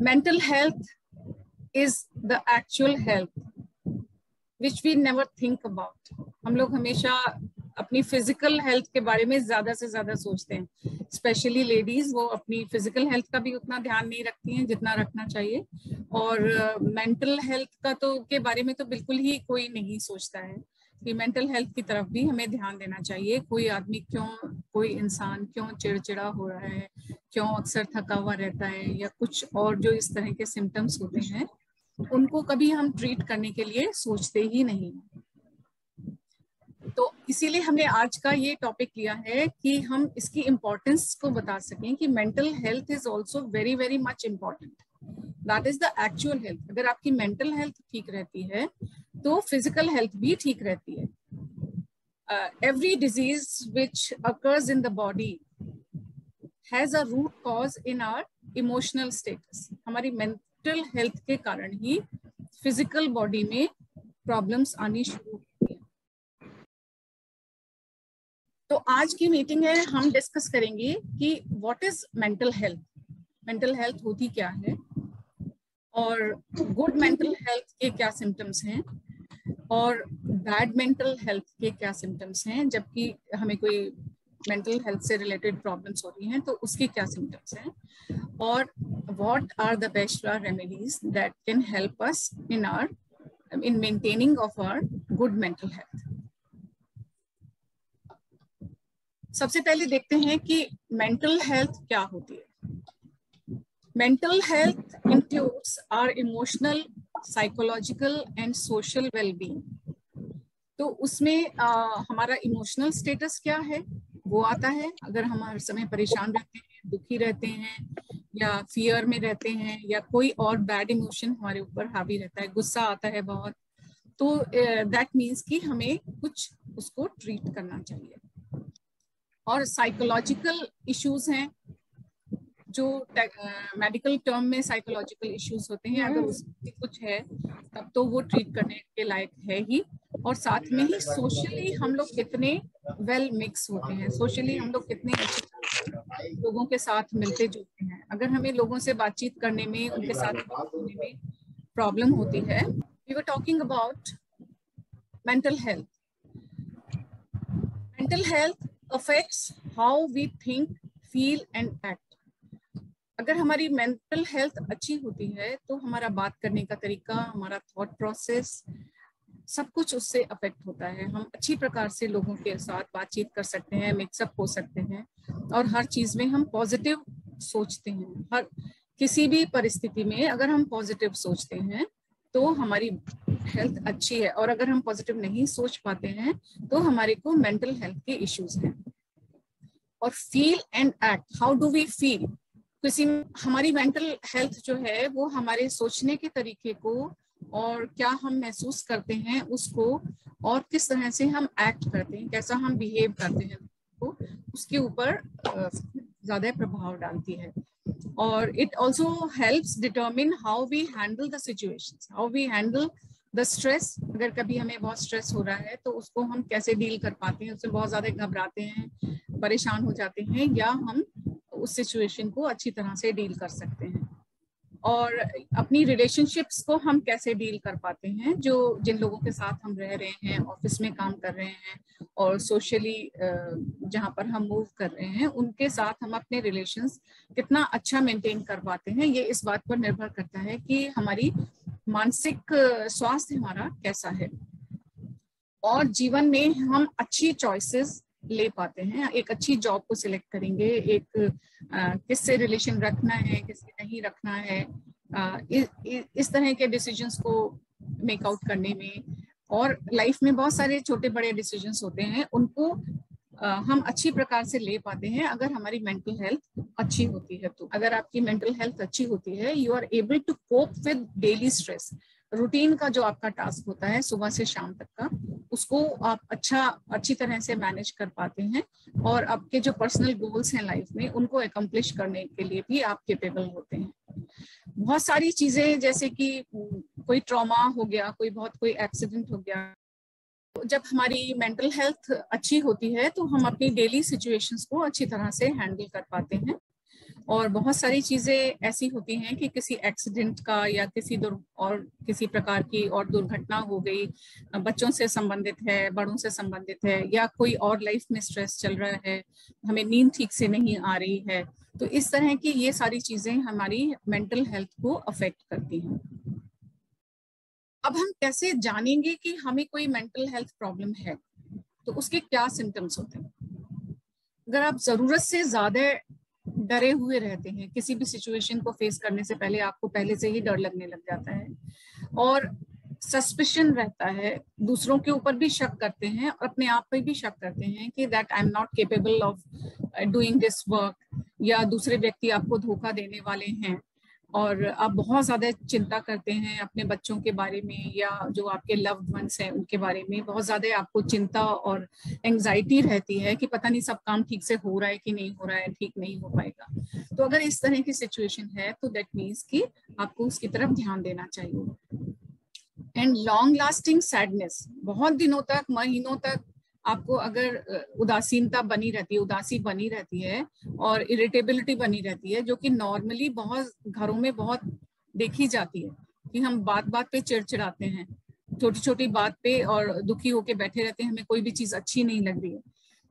mental health is the actual health which we never think about. हम लोग हमेशा अपनी फिजिकल हेल्थ के बारे में ज्यादा से ज्यादा सोचते हैं, स्पेशली लेडीज। वो अपनी फिजिकल हेल्थ का भी उतना ध्यान नहीं रखती हैं जितना रखना चाहिए, और मेंटल हेल्थ का तो के बारे में तो बिल्कुल ही कोई नहीं सोचता है कि मेंटल हेल्थ की तरफ भी हमें ध्यान देना चाहिए। कोई आदमी क्यों, कोई इंसान क्यों चिड़चिड़ा हो रहा है, क्यों अक्सर थका हुआ रहता है, या कुछ और जो इस तरह के सिम्टम्स होते हैं, उनको कभी हम ट्रीट करने के लिए सोचते ही नहीं। तो इसीलिए हमने आज का ये टॉपिक लिया है कि हम इसकी इम्पोर्टेंस को बता सकें कि mental health is also very very much important. That is the actual health. अगर आपकी मेंटल हेल्थ ठीक रहती है तो फिजिकल हेल्थ भी ठीक रहती है। Every disease which occurs in the body has a root cause in our emotional status. हमारी मेंटल हेल्थ के कारण ही फिजिकल बॉडी में प्रॉब्लम्स आनी शुरू होती हैं। तो आज की मीटिंग है, हम डिस्कस करेंगे कि what is mental health, mental health होती क्या है, और गुड मेंटल हेल्थ के क्या सिम्टम्स हैं और बैड मेंटल हेल्थ के क्या सिम्टम्स हैं, जबकि हमें कोई मेंटल हेल्थ से रिलेटेड प्रॉब्लम्स हो रही हैं तो उसके क्या सिम्टम्स हैं, और what are the best remedies that can help us in maintaining of our good mental health. सबसे पहले देखते हैं कि मेंटल हेल्थ क्या होती है। Mental health includes our emotional, psychological and social wellbeing. तो उसमें हमारा इमोशनल स्टेटस क्या है वो आता है। अगर हम हर समय परेशान रहते हैं, दुखी रहते हैं, या फियर में रहते हैं, या कोई और बैड इमोशन हमारे ऊपर हावी रहता है, गुस्सा आता है बहुत, तो दैट मीन्स कि हमें कुछ उसको ट्रीट करना चाहिए। और साइकोलॉजिकल इश्यूज हैं, जो मेडिकल टर्म में साइकोलॉजिकल इश्यूज होते हैं, अगर उसमें कुछ है तब तो वो ट्रीट करने के लायक है ही। और साथ में ही सोशली हम लोग कितने वेल मिक्स होते हैं, सोशली हम लोग कितने अच्छे लोगों के साथ मिलते जुलते हैं। अगर हमें लोगों से बातचीत करने में, उनके साथ होने में प्रॉब्लम होती है। We were talking about mental health. Mental health affects how we think, feel and act. अगर हमारी मेंटल हेल्थ अच्छी होती है तो हमारा बात करने का तरीका, हमारा थॉट प्रोसेस, सब कुछ उससे अफेक्ट होता है। हम अच्छी प्रकार से लोगों के साथ बातचीत कर सकते हैं, मिक्सअप हो सकते हैं, और हर चीज में हम पॉजिटिव सोचते हैं। हर किसी भी परिस्थिति में अगर हम पॉजिटिव सोचते हैं तो हमारी हेल्थ अच्छी है, और अगर हम पॉजिटिव नहीं सोच पाते हैं तो हमारे को मेंटल हेल्थ के इश्यूज हैं। और feel and act, how do we feel. किसी हमारी मेंटल हेल्थ जो है वो हमारे सोचने के तरीके को, और क्या हम महसूस करते हैं उसको, और किस तरह से हम एक्ट करते हैं, कैसा हम बिहेव करते हैं, तो उसके ऊपर ज्यादा प्रभाव डालती है। और it also helps determine how we handle the situations, how we handle the stress. अगर कभी हमें बहुत स्ट्रेस हो रहा है तो उसको हम कैसे डील कर पाते हैं, उससे बहुत ज्यादा घबराते हैं, परेशान हो जाते हैं, या हम उस सिचुएशन को अच्छी तरह से डील कर सकते हैं। और अपनी रिलेशनशिप्स को हम कैसे डील कर पाते हैं, जो जिन लोगों के साथ हम रह रहे हैं, ऑफिस में काम कर रहे हैं, और सोशली जहाँ पर हम मूव कर रहे हैं, उनके साथ हम अपने रिलेशंस कितना अच्छा मेंटेन कर पाते हैं। ये इस बात पर निर्भर करता है कि हमारी मानसिक स्वास्थ्य हमारा कैसा है, और जीवन में हम अच्छी चॉइसेस ले पाते हैं। एक अच्छी जॉब को सिलेक्ट करेंगे, एक किससे रिलेशन रखना है, किससे नहीं रखना है, इस तरह के डिसीजंस को मेक आउट करने में, और लाइफ में बहुत सारे छोटे बड़े डिसीजंस होते हैं, उनको हम अच्छी प्रकार से ले पाते हैं अगर हमारी मेंटल हेल्थ अच्छी होती है। तो अगर आपकी मेंटल हेल्थ अच्छी होती है, you are able to cope with daily stress. Routine का जो आपका टास्क होता है सुबह से शाम तक का, उसको आप अच्छी तरह से मैनेज कर पाते हैं, और आपके जो पर्सनल गोल्स हैं लाइफ में, उनको अकम्प्लिश करने के लिए भी आप केपेबल होते हैं। बहुत सारी चीजें, जैसे कि कोई ट्रॉमा हो गया, कोई एक्सीडेंट हो गया, जब हमारी मेंटल हेल्थ अच्छी होती है तो हम अपनी डेली सिचुएशंस को अच्छी तरह से हैंडल कर पाते हैं। और बहुत सारी चीजें ऐसी होती हैं कि किसी एक्सीडेंट का या किसी प्रकार की और दुर्घटना हो गई, बच्चों से संबंधित है, बड़ों से संबंधित है, या कोई और लाइफ में स्ट्रेस चल रहा है, हमें नींद ठीक से नहीं आ रही है, तो इस तरह की ये सारी चीजें हमारी मेंटल हेल्थ को अफेक्ट करती हैं। अब हम कैसे जानेंगे कि हमें कोई मेंटल हेल्थ प्रॉब्लम है, तो उसके क्या सिम्टम्स होते हैं? अगर आप जरूरत से ज्यादा डरे हुए रहते हैं, किसी भी सिचुएशन को फेस करने से पहले आपको पहले से ही डर लगने लग जाता है, और सस्पिशन रहता है, दूसरों के ऊपर भी शक करते हैं और अपने आप पे भी शक करते हैं कि that I am not capable of doing this work, या दूसरे व्यक्ति आपको धोखा देने वाले हैं, और आप बहुत ज्यादा चिंता करते हैं अपने बच्चों के बारे में या जो आपके लव्ड वंस हैं उनके बारे में, बहुत ज्यादा आपको चिंता और एंग्जाइटी रहती है कि पता नहीं सब काम ठीक से हो रहा है कि नहीं हो रहा है, ठीक नहीं हो पाएगा। तो अगर इस तरह की सिचुएशन है तो दैट मीन्स कि आपको उसकी तरफ ध्यान देना चाहिए। एंड लॉन्ग लास्टिंग सैडनेस, बहुत दिनों तक, महीनों तक आपको अगर उदासीनता बनी रहती है, उदासी बनी रहती है और इरिटेबिलिटी बनी रहती है, जो कि नॉर्मली बहुत घरों में बहुत देखी जाती है कि हम बात बात पे चिड़चिड़ाते हैं, छोटी छोटी बात पे और दुखी होके बैठे रहते हैं, हमें कोई भी चीज अच्छी नहीं लग रही है।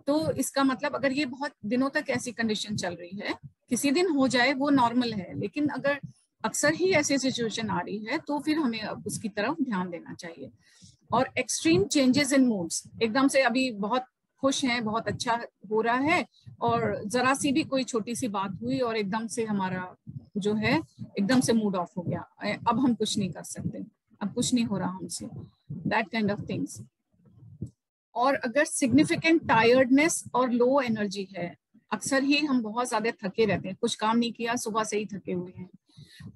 तो इसका मतलब अगर ये बहुत दिनों तक ऐसी कंडीशन चल रही है, किसी दिन हो जाए वो नॉर्मल है, लेकिन अगर अक्सर ही ऐसी सिचुएशन आ रही है तो फिर हमें उसकी तरफ ध्यान देना चाहिए। और एक्सट्रीम चेंजेस इन मूड्स, एकदम से अभी बहुत खुश हैं, बहुत अच्छा हो रहा है, और जरा सी भी कोई छोटी सी बात हुई और एकदम से हमारा जो है एकदम से मूड ऑफ हो गया, अब हम कुछ नहीं कर सकते, अब कुछ नहीं हो रहा हमसे, दैट काइंड ऑफ थिंग्स। और अगर सिग्निफिकेंट टायर्डनेस और लो एनर्जी है, अक्सर ही हम बहुत ज्यादा थके रहते हैं, कुछ काम नहीं किया, सुबह से ही थके हुए हैं,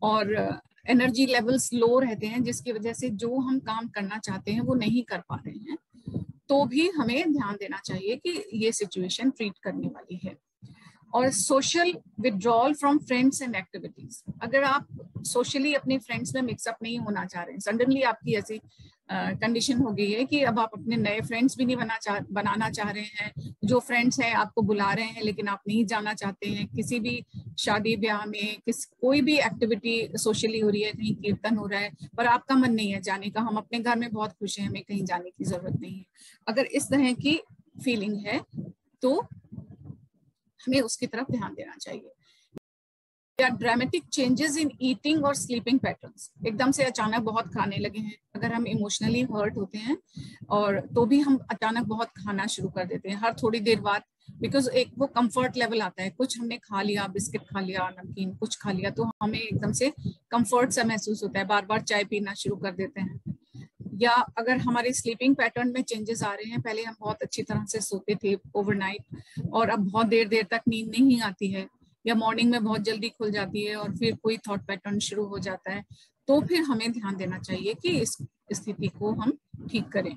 और एनर्जी लेवल्स लो रहते हैं, जिसकी वजह से जो हम काम करना चाहते हैं वो नहीं कर पा रहे हैं, तो भी हमें ध्यान देना चाहिए कि ये सिचुएशन ट्रीट करने वाली है। और social withdrawal from friends and activities, अगर आप सोशली अपने फ्रेंड्स में मिक्सअप नहीं होना चाह रहे हैं, सडनली आपकी ऐसी कंडीशन हो गई है कि अब आप अपने नए फ्रेंड्स भी नहीं बनाना चाह रहे हैं, जो फ्रेंड्स हैं आपको बुला रहे हैं लेकिन आप नहीं जाना चाहते हैं, किसी भी शादी ब्याह में कोई भी एक्टिविटी सोशली हो रही है, कहीं कीर्तन हो रहा है पर आपका मन नहीं है जाने का, हम अपने घर में बहुत खुश हैं, हमें कहीं जाने की जरूरत नहीं है, अगर इस तरह की फीलिंग है तो हमें उसकी तरफ ध्यान देना चाहिए। या ड्रामेटिक चेंजेस इन ईटिंग और स्लीपिंग पैटर्न्स, एकदम से अचानक बहुत खाने लगे हैं, अगर हम इमोशनली हर्ट होते हैं और तो भी हम अचानक बहुत खाना शुरू कर देते हैं हर थोड़ी देर बाद, बिकॉज एक वो कंफर्ट लेवल आता है, कुछ हमने खा लिया, बिस्किट खा लिया, नमकीन कुछ खा लिया, तो हमें एकदम से कंफर्ट सा महसूस होता है, बार बार चाय पीना शुरू कर देते हैं। या अगर हमारे स्लीपिंग पैटर्न में चेंजेस आ रहे हैं, पहले हम बहुत अच्छी तरह से सोते थे ओवरनाइट और अब बहुत देर देर तक नींद नहीं आती है, या मॉर्निंग में बहुत जल्दी खुल जाती है और फिर कोई थॉट पैटर्न शुरू हो जाता है, तो फिर हमें ध्यान देना चाहिए कि इस स्थिति को हम ठीक करें।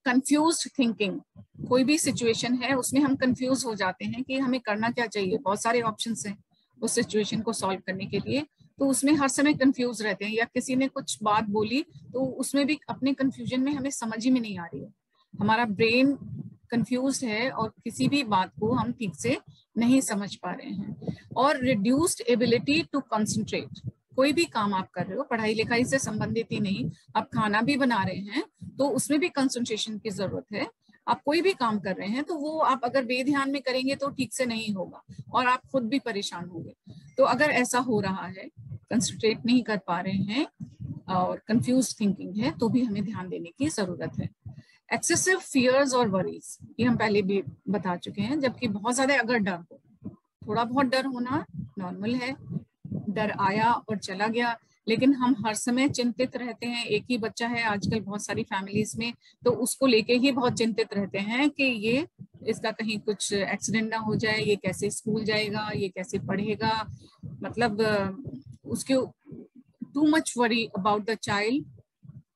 कंफ्यूज्ड थिंकिंग, कोई भी सिचुएशन है उसमें हम कंफ्यूज हो जाते हैं कि हमें करना क्या चाहिए, बहुत सारे ऑप्शंस हैं उस सिचुएशन को सॉल्व करने के लिए, तो उसमें हर समय कंफ्यूज रहते हैं, या किसी ने कुछ बात बोली तो उसमें भी अपने कंफ्यूजन में हमें समझ ही में नहीं आ रही है, हमारा ब्रेन कंफ्यूज है और किसी भी बात को हम ठीक से नहीं समझ पा रहे हैं। और रिड्यूस्ड एबिलिटी टू कंसंट्रेट, कोई भी काम आप कर रहे हो, पढ़ाई लिखाई से संबंधित ही नहीं, आप खाना भी बना रहे हैं तो उसमें भी कंसंट्रेशन की जरूरत है, आप कोई भी काम कर रहे हैं तो वो आप अगर बेध्यान में करेंगे तो ठीक से नहीं होगा और आप खुद भी परेशान होंगे। तो अगर ऐसा हो रहा है, कंसंट्रेट नहीं कर पा रहे हैं और कंफ्यूज थिंकिंग है, तो भी हमें ध्यान देने की जरूरत है। एक्सेसिव फियर्स और वरीज, ये हम पहले भी बता चुके हैं, जबकि बहुत ज्यादा अगर डर हो, थोड़ा बहुत डर होना नॉर्मल है, डर आया और चला गया, लेकिन हम हर समय चिंतित रहते हैं, एक ही बच्चा है आजकल बहुत सारी फैमिलीज में, तो उसको लेके ही बहुत चिंतित रहते हैं कि ये इसका कहीं कुछ एक्सीडेंट ना हो जाए, ये कैसे स्कूल जाएगा, ये कैसे पढ़ेगा, मतलब उसके too much worry about the child,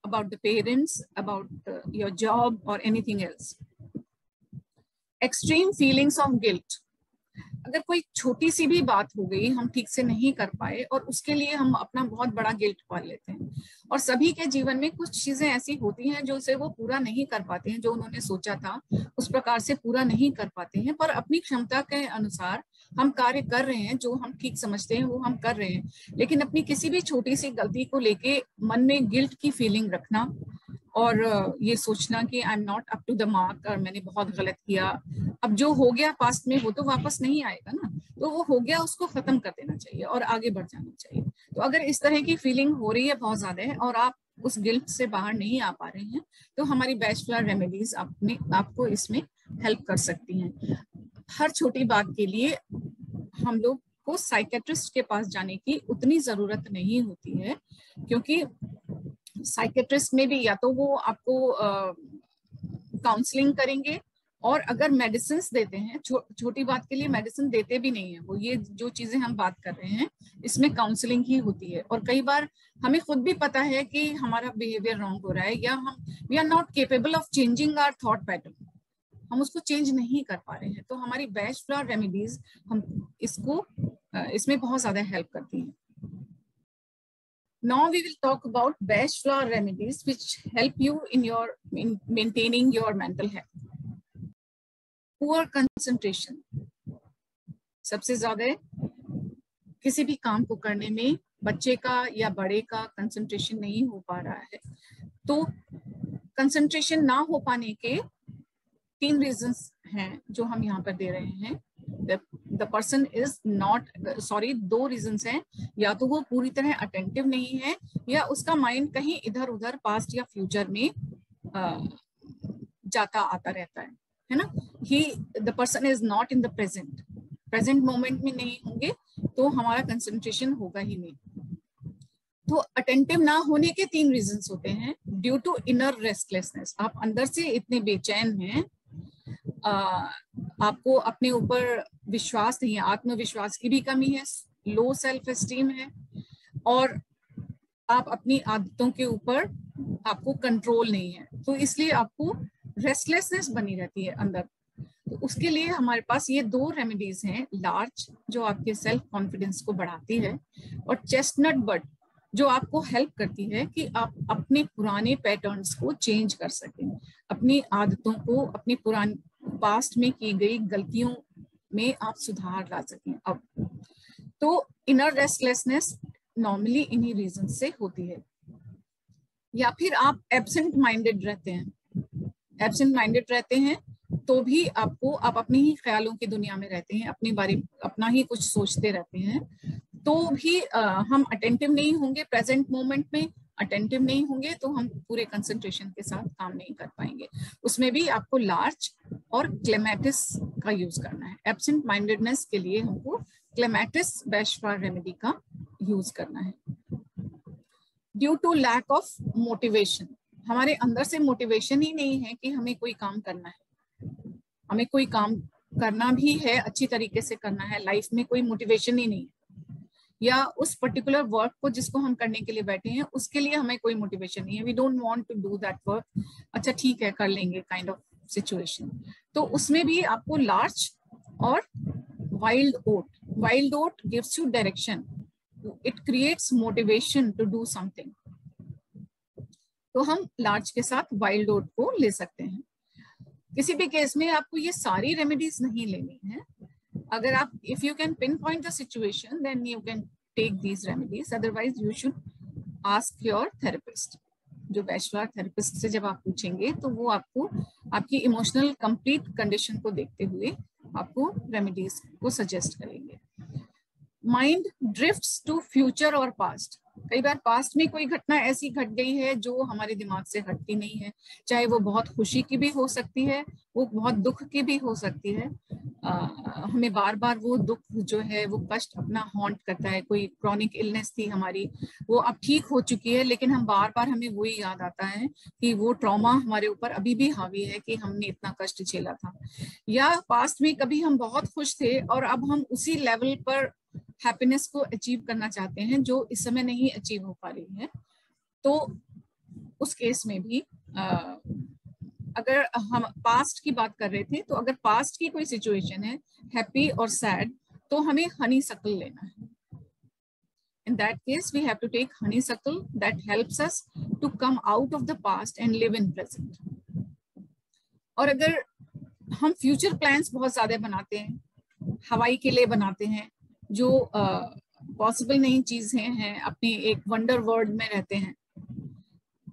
about the parents, about your job or anything else. Extreme feelings of guilt, अगर कोई छोटी सी भी बात हो गई, हम ठीक से नहीं कर पाए और उसके लिए हम अपना बहुत बड़ा गिल्ट पाल लेते हैं। और सभी के जीवन में कुछ चीजें ऐसी होती हैं जो उसे वो पूरा नहीं कर पाते हैं, जो उन्होंने सोचा था उस प्रकार से पूरा नहीं कर पाते हैं, पर अपनी क्षमता के अनुसार हम कार्य कर रहे हैं, जो हम ठीक समझते हैं वो हम कर रहे हैं। लेकिन अपनी किसी भी छोटी सी गलती को लेके मन में गिल्ट की फीलिंग रखना और ये सोचना कि I am not up to the mark और मैंने बहुत गलत किया, अब जो हो गया पास्ट में वो तो वापस नहीं आएगा ना, तो वो हो गया उसको खत्म कर देना चाहिए और आगे बढ़ जाना चाहिए। तो अगर इस तरह की फीलिंग हो रही है बहुत ज्यादा है और आप उस गिल्ट से बाहर नहीं आ पा रहे हैं, तो हमारी बैच फ्लावर रेमेडीज आपको इसमें हेल्प कर सकती हैं। हर छोटी बात के लिए हम लोग को साइकेट्रिस्ट के पास जाने की उतनी जरूरत नहीं होती है, क्योंकि साइकेट्रिस्ट में भी या तो वो आपको काउंसलिंग करेंगे, और अगर मेडिसिन देते हैं, छोटी बात के लिए मेडिसिन देते भी नहीं है वो, ये जो चीजें हम बात कर रहे हैं इसमें काउंसलिंग ही होती है। और कई बार हमें खुद भी पता है कि हमारा बिहेवियर रॉन्ग हो रहा है, या हम we are not capable of changing our thought pattern, हम उसको चेंज नहीं कर पा रहे हैं, तो हमारी बैच फ्लावर रेमेडीज हम इसमें बहुत ज्यादा हेल्प करती हैं। Now we will talk about Bach flower remedies which help you in maintaining your mental health. Poor concentration. सबसे ज्यादा किसी भी काम को करने में बच्चे का या बड़े का कंसंट्रेशन नहीं हो पा रहा है, तो कंसंट्रेशन ना हो पाने के 3 रीजंस हैं जो हम यहाँ पर दे रहे हैं। The person is not, sorry, 2 reasons हैं, या तो वो पूरी तरह अटेंटिव नहीं है, या उसका माइंड कहीं इधर उधर पास्ट या फ्यूचर में जाता आता रहता है ना। the person is not in the present moment में नहीं होंगे तो हमारा कंसंट्रेशन होगा ही नहीं। तो अटेंटिव ना होने के 3 रीजंस होते हैं। ड्यू टू इनर रेस्टलेसनेस, आप अंदर से इतने बेचैन हैं, आपको अपने ऊपर विश्वास नहीं है, आत्मविश्वास की भी कमी है, लो सेल्फ एस्टीम है, और आप अपनी आदतों के ऊपर आपको कंट्रोल नहीं है, तो इसलिए आपको रेस्टलेसनेस बनी रहती है अंदर। तो उसके लिए हमारे पास ये 2 रेमेडीज हैं। लार्च, जो आपके सेल्फ कॉन्फिडेंस को बढ़ाती है, और चेस्टनट बड, जो आपको हेल्प करती है कि आप अपने पुराने पैटर्न्स को चेंज कर सकें, अपनी आदतों को, अपनी पुरानी पास्ट में की गई गलतियों में आप सुधार ला सकें। अब तो इनर रेस्टलेसनेस नॉर्मली इन्हीं रीजन से होती है। या फिर आप एब्सेंट माइंडेड रहते हैं, तो भी आप अपने ही ख्यालों की दुनिया में रहते हैं, अपने बारे में अपना ही कुछ सोचते रहते हैं, तो भी हम अटेंटिव नहीं होंगे, प्रेजेंट मोमेंट में अटेंटिव नहीं होंगे, तो हम पूरे कंसंट्रेशन के साथ काम नहीं कर पाएंगे। उसमें भी आपको लार्च और क्लेमेटिस का यूज करना है। एब्सेंट माइंडेडनेस के लिए हमको क्लेमेटिस बैच फ्लावर रेमेडी का यूज करना है। Due to lack of motivation, हमारे अंदर से मोटिवेशन ही नहीं है कि हमें कोई काम करना है, हमें कोई काम करना भी है, अच्छी तरीके से करना है, लाइफ में कोई मोटिवेशन ही नहीं है, या उस पर्टिकुलर वर्क को जिसको हम करने के लिए बैठे हैं उसके लिए हमें कोई मोटिवेशन नहीं है, we don't want to do that work, अच्छा ठीक है कर लेंगे काइंड ऑफ सिचुएशन। तो उसमें भी आपको लार्च और wild oat gives you direction, it creates motivation to do something. तो हम लार्च के साथ वाइल्ड ओट को ले सकते हैं। किसी भी केस में आपको ये सारी रेमेडीज नहीं लेनी है। अगर आप if you can pinpoint the situation then you can take these remedies, otherwise you should ask your therapist. जो बैच फ्लावर थेरेपिस्ट से जब आप पूछेंगे तो वो आपको आपकी इमोशनल कंप्लीट कंडीशन को देखते हुए आपको रेमेडीज को सजेस्ट करेंगे। माइंड ड्रिफ्ट्स टू फ्यूचर और पास्ट, कई बार पास्ट में कोई घटना ऐसी घट गई है जो हमारे दिमाग से हटती नहीं है, चाहे वो बहुत खुशी की भी हो सकती है, वो बहुत दुख की भी हो सकती है। हमें बार बार वो दुख जो है वो कष्ट अपना हॉन्ट करता है। कोई क्रॉनिक इलनेस थी हमारी, वो अब ठीक हो चुकी है, लेकिन हम बार बार हमें वही याद आता है कि वो ट्रॉमा हमारे ऊपर अभी भी हावी है कि हमने इतना कष्ट झेला था। या पास्ट में कभी हम बहुत खुश थे और अब हम उसी लेवल पर हैप्पीनेस को अचीव करना चाहते हैं जो इस समय नहीं अचीव हो पा रही है। तो उस केस में भी अगर हम पास्ट की बात कर रहे थे, तो अगर पास्ट की कोई सिचुएशन है हैप्पी और सैड, तो हमें हनीसकल लेना है. In that case, we have to take honeysuckle that helps us to come out of the past and live in present. और अगर हम फ्यूचर प्लान्स बहुत ज्यादा बनाते हैं, हवाई के लिए बनाते हैं, जो पॉसिबल नहीं चीजें हैं, अपने एक वंडर वर्ल्ड में रहते हैं,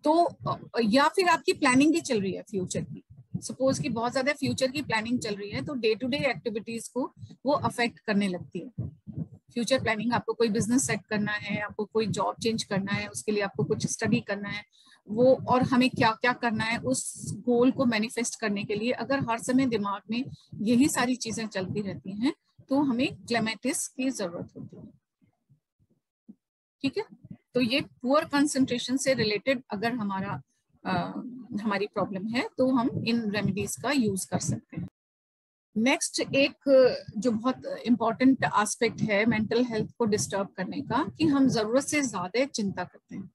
तो या फिर आपकी प्लानिंग भी चल रही है फ्यूचर की, सपोज कि बहुत ज्यादा फ्यूचर की प्लानिंग चल रही है, तो डे टू डे एक्टिविटीज को वो अफेक्ट करने लगती है. फ्यूचर प्लानिंग, आपको कोई बिजनेस सेट करना है, आपको कोई जॉब चेंज करना है, उसके लिए आपको कुछ स्टडी करना है, वो और हमें क्या क्या करना है उस गोल को मैनिफेस्ट करने के लिए, अगर हर समय दिमाग में यही सारी चीजें चलती रहती हैं, तो हमें क्लेमेटिस की जरूरत होती है. ठीक है, तो ये पुअर कंसंट्रेशन से रिलेटेड अगर हमारी प्रॉब्लम है, तो हम इन रेमेडीज का यूज कर सकते हैं. नेक्स्ट एक जो बहुत इम्पोर्टेंट एस्पेक्ट है मेंटल हेल्थ को डिस्टर्ब करने का, कि हम जरूरत से ज्यादा चिंता करते हैं.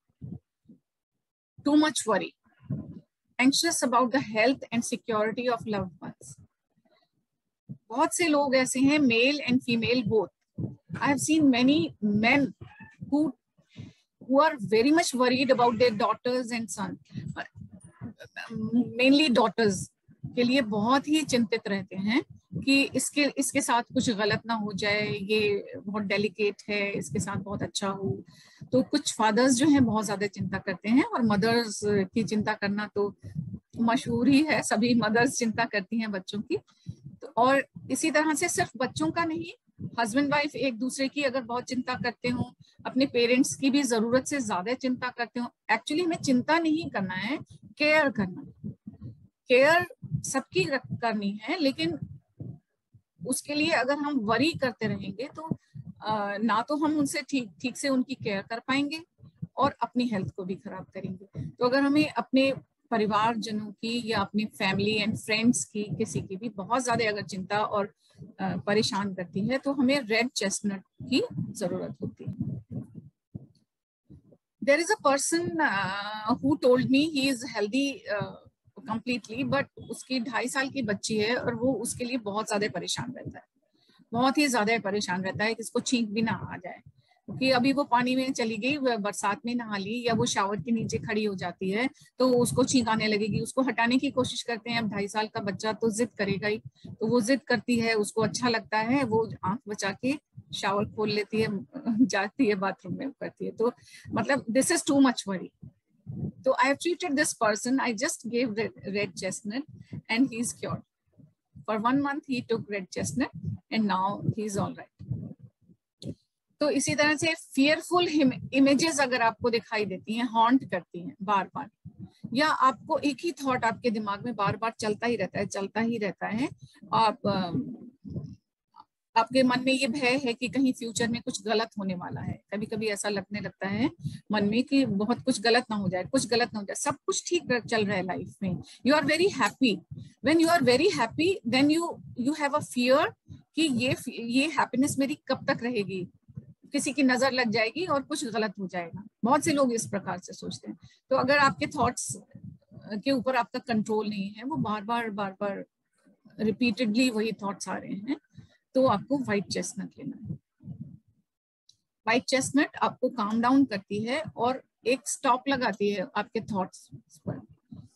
Too much worry, anxious about the health and security of loved ones. बहुत से लोग ऐसे हैं, male and female both. I have seen many main who are very much worried about their daughters and sons, mainly daughters के लिए बहुत ही चिंतित रहते हैं कि इसके साथ कुछ गलत ना हो जाए, ये बहुत डेलिकेट है, इसके साथ बहुत अच्छा हो. तो कुछ फादर्स जो हैं बहुत ज्यादा चिंता करते हैं, और मदर्स की चिंता करना तो मशहूर ही है, सभी मदर्स चिंता करती हैं बच्चों की. तो और इसी तरह से सिर्फ बच्चों का नहीं, हस्बैंड वाइफ एक दूसरे की अगर बहुत चिंता करते हो, अपने पेरेंट्स की भी जरूरत से ज्यादा चिंता करते हो. एक्चुअली हमें चिंता नहीं करना है, केयर करना. केयर सबकी करनी है, लेकिन उसके लिए अगर हम वरी करते रहेंगे, तो ना तो हम उनसे ठीक से उनकी केयर कर पाएंगे, और अपनी हेल्थ को भी खराब करेंगे. तो अगर हमें अपने परिवार जनों की, या अपनी फैमिली एंड फ्रेंड्स की, किसी की भी बहुत ज्यादा अगर चिंता और परेशान करती है, तो हमें रेड चेस्टनट की जरूरत होती है. There is a person who told me he is healthy completely, but उसकी 2.5 साल की बच्ची है, और वो उसके लिए बहुत ज्यादा परेशान रहता है, बहुत ही ज्यादा परेशान रहता है कि इसको छींक भी ना आ जाए. क्योंकि अभी वो पानी में चली गई, बरसात में नहा ली, या वो शावर के नीचे खड़ी हो जाती है, तो उसको छींक आने लगेगी. उसको हटाने की कोशिश करते हैं. अब 2.5 साल का बच्चा तो जिद करेगा ही, तो वो जिद करती है, उसको अच्छा लगता है, वो आंख बचा के शावर खोल लेती है, जाती है बाथरूम में करती है. तो मतलब this is too much worry. So I have treated this person. I just gave red chestnut, and he's cured. For 1 month he took red chestnut, and now he's all right. तो इसी तरह से fearful images अगर आपको दिखाई देती हैं, haunt करती हैं बार बार, या आपको एक ही थॉट आपके दिमाग में बार बार चलता ही रहता है, आपके मन में ये भय है कि कहीं फ्यूचर में कुछ गलत होने वाला है. कभी कभी ऐसा लगने लगता है मन में कि बहुत कुछ गलत ना हो जाए, सब कुछ ठीक चल रहा है लाइफ में. You are very happy. When you are very happy, then you have a fear कि ये हैप्पीनेस मेरी कब तक रहेगी, किसी की नजर लग जाएगी और कुछ गलत हो जाएगा. बहुत से लोग इस प्रकार से सोचते हैं. तो अगर आपके थॉट्स के ऊपर आपका कंट्रोल नहीं है, वो बार बार रिपीटेडली वही थॉट्स आ रहे हैं, तो आपको व्हाइट चेस्टनट लेना है. व्हाइट चेस्टनट आपको काम डाउन करती है, और एक स्टॉप लगाती है आपके थॉट्स पर,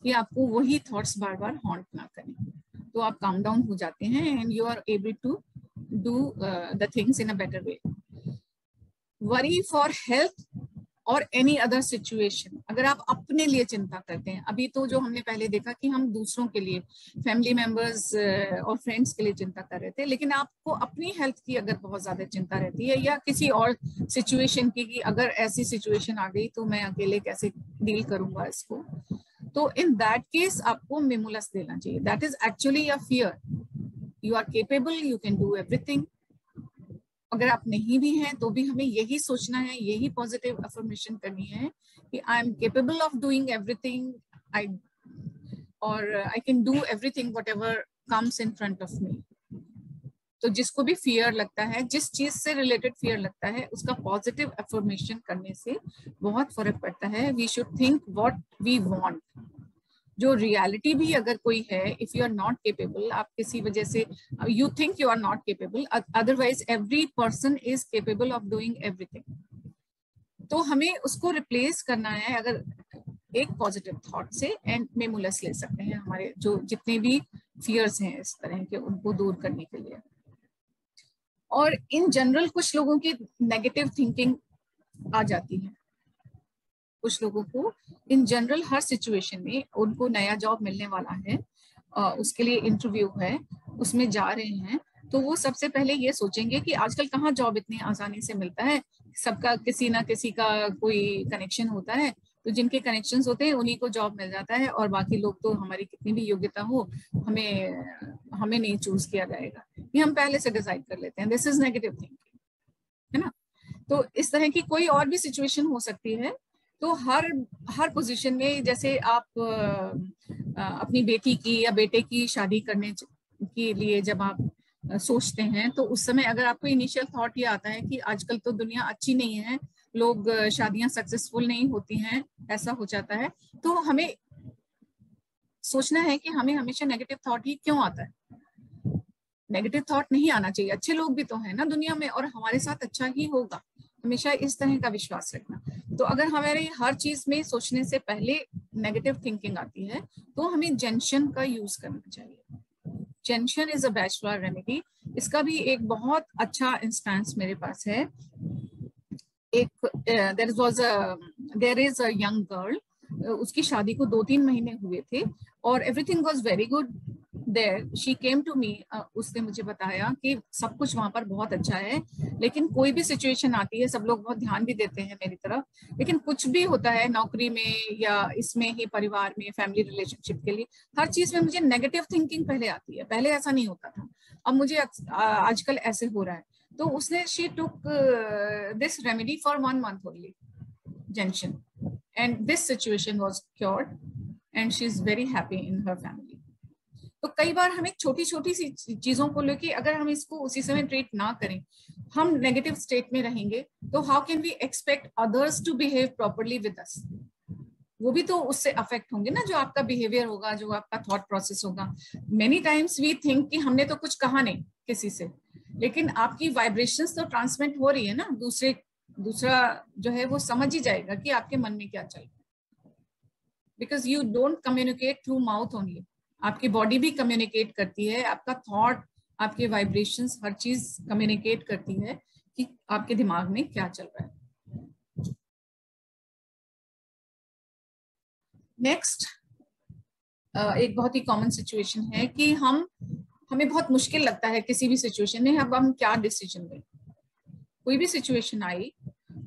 कि आपको वही थॉट्स बार बार हॉन्ट ना करें. तो आप काम डाउन हो जाते हैं, and you are able to do the things in a better way. Worry for health और एनी अदर सिचुएशन, अगर आप अपने लिए चिंता करते हैं, अभी तो जो हमने पहले देखा कि हम दूसरों के लिए, फैमिली मेंबर्स और फ्रेंड्स के लिए चिंता कर रहे थे, लेकिन आपको अपनी हेल्थ की अगर बहुत ज्यादा चिंता रहती है, या किसी और सिचुएशन की, कि अगर ऐसी सिचुएशन आ गई तो मैं अकेले कैसे डील करूंगा इसको, तो इन दैट केस आपको मिमुलस देना चाहिए. That is actually a fear. You are capable, you can do everything. अगर आप नहीं भी हैं, तो भी हमें यही सोचना है, यही पॉजिटिव अफर्मेशन करनी है कि I am capable of doing everything, I can do everything whatever comes in front of me. तो जिसको भी फियर लगता है, जिस चीज से रिलेटेड फियर लगता है, उसका पॉजिटिव अफर्मेशन करने से बहुत फर्क पड़ता है. We should think what we want, जो रियलिटी भी अगर कोई है, if you are not capable, आप किसी वजह से you think you are not capable, otherwise every person is capable of doing everything. तो हमें उसको रिप्लेस करना है अगर एक पॉजिटिव थॉट से, एंड मेमुलस ले सकते हैं हमारे जो जितने भी फियर्स हैं इस तरह के, उनको दूर करने के लिए। और इन जनरल कुछ लोगों की नेगेटिव थिंकिंग आ जाती है, कुछ लोगों को इन जनरल हर सिचुएशन में, उनको नया जॉब मिलने वाला है, उसके लिए इंटरव्यू है, उसमें जा रहे हैं, तो वो सबसे पहले ये सोचेंगे कि आजकल कहाँ जॉब इतनी आसानी से मिलता है, सबका किसी ना किसी का कोई कनेक्शन होता है, तो जिनके कनेक्शंस होते हैं उन्हीं को जॉब मिल जाता है, और बाकी लोग तो हमारी कितनी भी योग्यता हो हमें नहीं चूज किया जाएगा, ये हम पहले से डिसाइड कर लेते हैं। दिस इज नेगेटिव थिंकिंग, है ना। तो इस तरह की कोई और भी सिचुएशन हो सकती है। तो हर पोजीशन में, जैसे आप अपनी बेटी की या बेटे की शादी करने के लिए जब आप सोचते हैं, तो उस समय अगर आपको इनिशियल थॉट ये आता है कि आजकल तो दुनिया अच्छी नहीं है, लोग शादियां सक्सेसफुल नहीं होती हैं, ऐसा हो जाता है, तो हमें सोचना है कि हमें हमेशा नेगेटिव थॉट ही क्यों आता है। नेगेटिव थॉट नहीं आना चाहिए, अच्छे लोग भी तो हैं ना दुनिया में, और हमारे साथ अच्छा ही होगा, हमेशा इस तरह का विश्वास रखना। तो अगर हमारे हर चीज में सोचने से पहले नेगेटिव थिंकिंग आती है, तो हमें जेंशन का यूज करना चाहिए। जेंशन इज अ बैचलर रेमेडी। इसका भी एक बहुत अच्छा इंस्टेंस मेरे पास है। एक there is a young girl, उसकी शादी को 2-3 महीने हुए थे और everything was very good there. She came to me, उसने मुझे बताया कि सब कुछ वहां पर बहुत अच्छा है, लेकिन कोई भी सिचुएशन आती है, सब लोग बहुत ध्यान भी देते हैं मेरी तरफ, लेकिन कुछ भी होता है नौकरी में या इसमें ही, परिवार में, फैमिली रिलेशनशिप के लिए, हर चीज में मुझे नेगेटिव थिंकिंग पहले आती है, पहले ऐसा नहीं होता था, अब मुझे आजकल ऐसे हो रहा है। तो उसने she took this remedy for 1 month only, Gentian, and this situation was cured and she is very happy in her family. तो कई बार हमें छोटी छोटी सी चीजों को लेके अगर हम इसको उसी समय ट्रीट ना करें, हम नेगेटिव स्टेट में रहेंगे, तो how can we expect others to behave properly with us. वो भी तो उससे अफेक्ट होंगे ना, जो आपका बिहेवियर होगा, जो आपका थॉट प्रोसेस होगा। मेनी टाइम्स वी थिंक कि हमने तो कुछ कहा नहीं किसी से, लेकिन आपकी वाइब्रेशंस तो ट्रांसमिट हो रही है ना, दूसरा जो है वो समझ ही जाएगा कि आपके मन में क्या चल रहा है, because you don't communicate through mouth only, आपकी बॉडी भी कम्युनिकेट करती है, आपका थॉट, आपके वाइब्रेशंस, हर चीज कम्युनिकेट करती है कि आपके दिमाग में क्या चल रहा है। नेक्स्ट, एक बहुत ही कॉमन सिचुएशन है कि हमें बहुत मुश्किल लगता है किसी भी सिचुएशन में, अब हम क्या डिसीजन लें। कोई भी सिचुएशन आई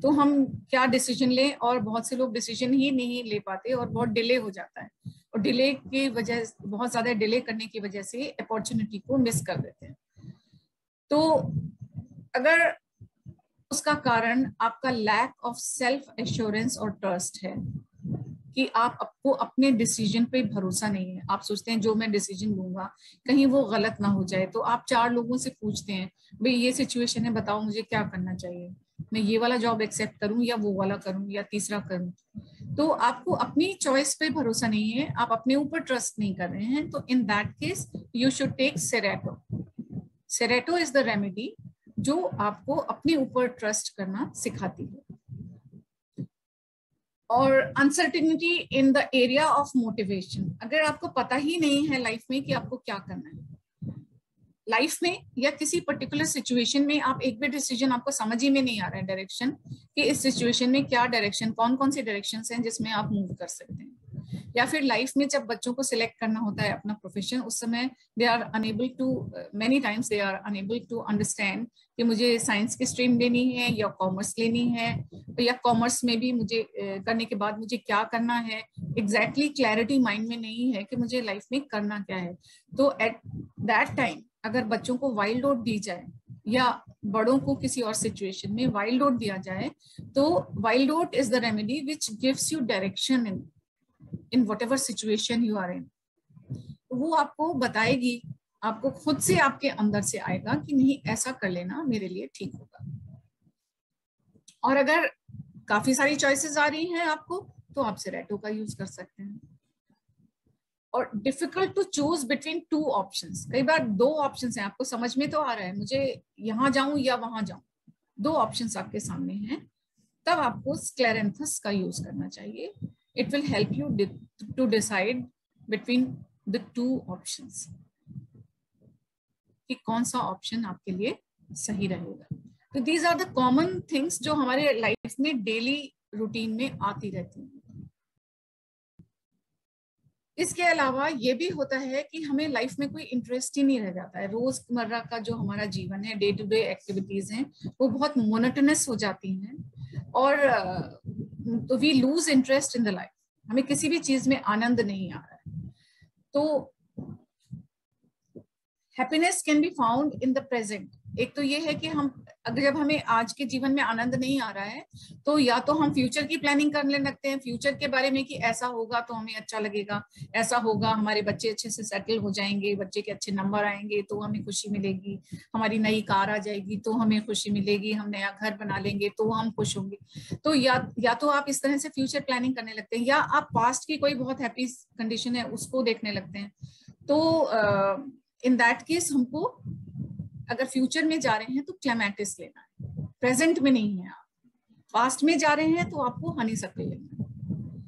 तो हम क्या डिसीजन लें, और बहुत से लोग डिसीजन ही नहीं ले पाते और बहुत डिले हो जाता है, और डिले की वजह, बहुत ज्यादा डिले करने की वजह से अपॉर्चुनिटी को मिस कर देते हैं। तो अगर उसका कारण आपका लैक ऑफ सेल्फ एश्योरेंस और ट्रस्ट है, कि आपको अपने डिसीजन पे भरोसा नहीं है, आप सोचते हैं जो मैं डिसीजन लूंगा कहीं वो गलत ना हो जाए, तो आप 4 लोगों से पूछते हैं, भाई ये सिचुएशन है, बताओ मुझे क्या करना चाहिए, मैं ये वाला जॉब एक्सेप्ट करूं या वो वाला करूं या तीसरा करूं। तो आपको अपनी चॉइस पे भरोसा नहीं है, आप अपने ऊपर ट्रस्ट नहीं कर रहे हैं, तो in that case you should take Cerato. Cerato is the remedy जो आपको अपने ऊपर ट्रस्ट करना सिखाती है। और uncertainty in the area of motivation, अगर आपको पता ही नहीं है लाइफ में कि आपको क्या करना है, लाइफ में या किसी पर्टिकुलर सिचुएशन में आप एक भी डिसीजन, आपको समझ ही में नहीं आ रहा है डायरेक्शन, कि इस सिचुएशन में क्या डायरेक्शन, कौन कौन सी डायरेक्शंस हैं जिसमें आप मूव कर सकते हैं, या फिर लाइफ में जब बच्चों को सिलेक्ट करना होता है अपना प्रोफेशन, उस समय they are unable to, many times they are unable to understand कि मुझे साइंस की स्ट्रीम लेनी है या कॉमर्स लेनी है, या कॉमर्स में भी मुझे करने के बाद मुझे क्या करना है, एग्जैक्टली क्लैरिटी माइंड में नहीं है कि मुझे लाइफ में करना क्या है। तो एट दैट टाइम अगर बच्चों को वाइल्ड ओट दी जाए, या बड़ों को किसी और सिचुएशन में वाइल्ड ओट दिया जाए, तो wild oat is the remedy which gives you direction in whatever situation you are in. वो आपको बताएगी, आपको खुद से, आपके अंदर से आएगा कि नहीं ऐसा कर लेना मेरे लिए ठीक होगा। और अगर काफी सारी चॉइसेस आ रही हैं आपको, तो आप सेरेटो का यूज कर सकते हैं। और difficult to choose between two options. कई बार दो ऑप्शंस हैं, आपको समझ में तो आ रहा है मुझे यहाँ जाऊं या वहां जाऊं, दो ऑप्शंस आपके सामने हैं, तब आपको स्क्लेरेंथस का यूज करना चाहिए। It will help you to decide between the two options कि कौन सा ऑप्शन आपके लिए सही रहेगा। तो these are the common things जो हमारे लाइफ में डेली रूटीन में आती रहती हैं। इसके अलावा ये भी होता है कि हमें लाइफ में कोई इंटरेस्ट ही नहीं रह जाता है। रोजमर्रा का जो हमारा जीवन है, डे टू डे एक्टिविटीज हैं, वो बहुत मोनोटोनस हो जाती हैं और तो we lose interest in the life. हमें किसी भी चीज में आनंद नहीं आ रहा है। तो happiness can be found in the present. एक तो ये है कि हम अगर जब हमें आज के जीवन में आनंद नहीं आ रहा है तो या तो हम फ्यूचर की प्लानिंग करने लगते हैं, फ्यूचर के बारे में कि ऐसा होगा तो हमें अच्छा लगेगा, ऐसा होगा हमारे बच्चे अच्छे से सेटल हो जाएंगे, बच्चे के अच्छे नंबर आएंगे तो हमें खुशी मिलेगी, हमारी नई कार आ जाएगी तो हमें खुशी मिलेगी, हम नया घर बना लेंगे तो हम खुश होंगे। तो या तो आप इस तरह से फ्यूचर प्लानिंग करने लगते हैं, या आप पास्ट की कोई बहुत हैप्पी कंडीशन है उसको देखने लगते हैं। तो इन दैट केस हमको अगर फ्यूचर में जा रहे हैं तो क्लेमेटिस लेना है, प्रेजेंट में नहीं है। आप पास्ट में जा रहे हैं तो आपको हनीसक्ल लेना है।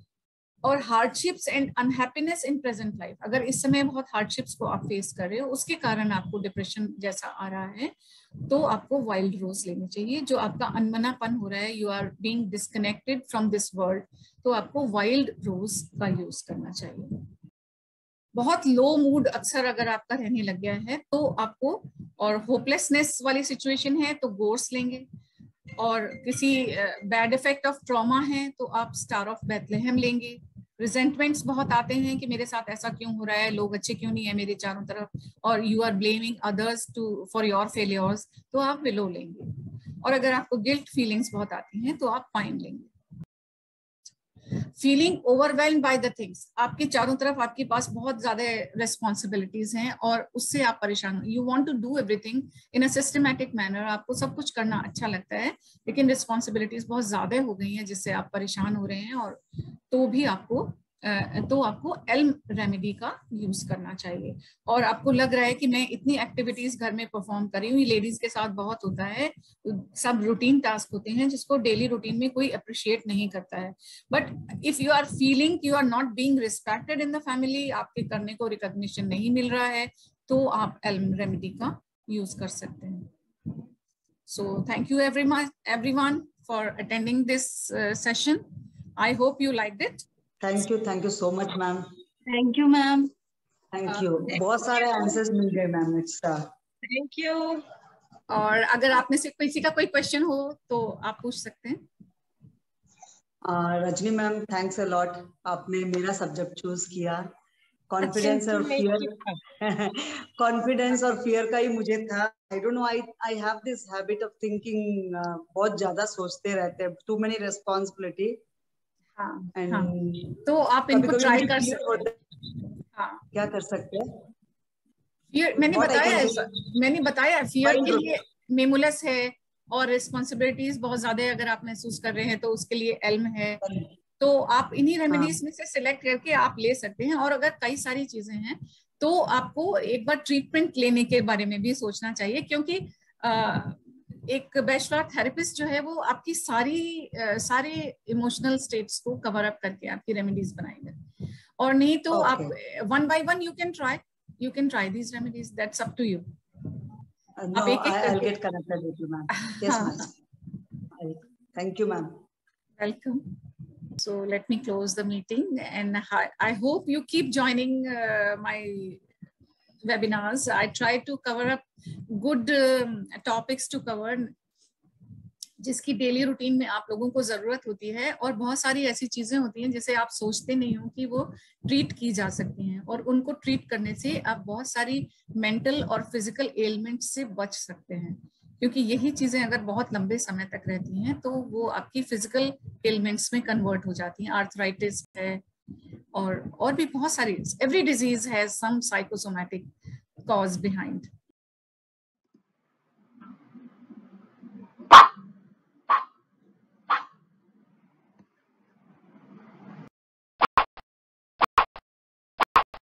और hardships and unhappiness in present life, अगर इस समय बहुत हार्डशिप्स को आप फेस कर रहे हो, उसके कारण आपको डिप्रेशन जैसा आ रहा है, तो आपको वाइल्ड रोज लेनी चाहिए। जो आपका अनमनापन हो रहा है, you are being disconnected from this world, तो आपको वाइल्ड रोज का यूज करना चाहिए। बहुत लो मूड अक्सर अगर आपका रहने लग गया है तो आपको, और होपलेसनेस वाली सिचुएशन है तो गोर्स लेंगे, और किसी बैड इफेक्ट ऑफ ट्रॉमा है तो आप स्टार ऑफ बेथलेहेम लेंगे। रिजेंटमेंट्स बहुत आते हैं कि मेरे साथ ऐसा क्यों हो रहा है, लोग अच्छे क्यों नहीं है मेरे चारों तरफ, और you are blaming others to for your failures, तो आप विलो लेंगे। और अगर आपको गिल्ट फीलिंग्स बहुत आती हैं तो आप पाइन लेंगे। Feeling overwhelmed by the things, आपके चारों तरफ आपके पास बहुत ज्यादा रिस्पॉन्सिबिलिटीज हैं और उससे आप परेशान, you want to do everything in a systematic manner, आपको सब कुछ करना अच्छा लगता है, लेकिन रिस्पॉन्सिबिलिटीज बहुत ज्यादा हो गई हैं जिससे आप परेशान हो रहे हैं, और तो आपको एल्म रेमेडी का यूज करना चाहिए। और आपको लग रहा है कि मैं इतनी एक्टिविटीज घर में परफॉर्म कर रही हूँ, ये लेडीज के साथ बहुत होता है, सब रूटीन टास्क होते हैं जिसको डेली रूटीन में कोई अप्रिशिएट नहीं करता है, but if you are feeling you are not being respected in the family, आपके करने को रिकॉग्निशन नहीं मिल रहा है, तो आप एल्म रेमेडी का यूज कर सकते हैं। So thank you everyone for attending this session. I hope you liked it. Thank you so much ma'am. Thank you ma'am. Thank you, बहुत सारे आंसर्स मिल गए मैम। अच्छा, थैंक यू। और अगर आप में से किसी का कोई क्वेश्चन हो तो आप पूछ सकते हैं। Rajni ma'am, thanks a lot, आपने मेरा सब्जेक्ट चूज किया। कॉन्फिडेंस और फियर कॉन्फिडेंस और फियर का ही मुझे था। I don't know, I have this habit of thinking, बहुत ज्यादा सोचते रहते हैं, टू मेनी रिस्पॉन्सिबिलिटी। हाँ, तो आप इनको ट्राई कर सकते हैं। हाँ, क्या कर सकते हैं? फियर मैंने बताया फियर के लिए मेमुलस है, और रिस्पॉन्सिबिलिटीज बहुत ज्यादा अगर आप महसूस कर रहे हैं तो उसके लिए एल्म है। तो आप इन्हीं रेमेडीज में से सिलेक्ट करके आप ले सकते हैं। और अगर कई सारी चीजें हैं तो आपको एक बार ट्रीटमेंट लेने के बारे में भी सोचना चाहिए, क्योंकि एक बैचलर थेरेपिस्ट जो है वो आपकी सारे इमोशनल स्टेट्स को कवर अप करके आपकी रेमेडीज बनाएंगे। और नहीं तो आप one by one you can try these remedies, that's up to you. No, I'll get connected with you, ma'am. Yes, ma'am. Thank you, ma'am. Welcome. So let me close the meeting, and I hope you keep joining my webinars. I try to cover up good topics to cover, जिसकी daily routine में आप लोगों को जरूरत होती है। और बहुत सारी ऐसी चीजें होती हैं जिसे आप सोचते नहीं हो कि वो ट्रीट की जा सकती हैं, और उनको ट्रीट करने से आप बहुत सारी मेंटल और फिजिकल एलिमेंट से बच सकते हैं, क्योंकि यही चीजें अगर बहुत लंबे समय तक रहती हैं तो वो आपकी फिजिकल एलिमेंट्स में कन्वर्ट हो जाती हैं। आर्थराइटिस है और भी बहुत सारी, every disease has some psychosomatic cause behind.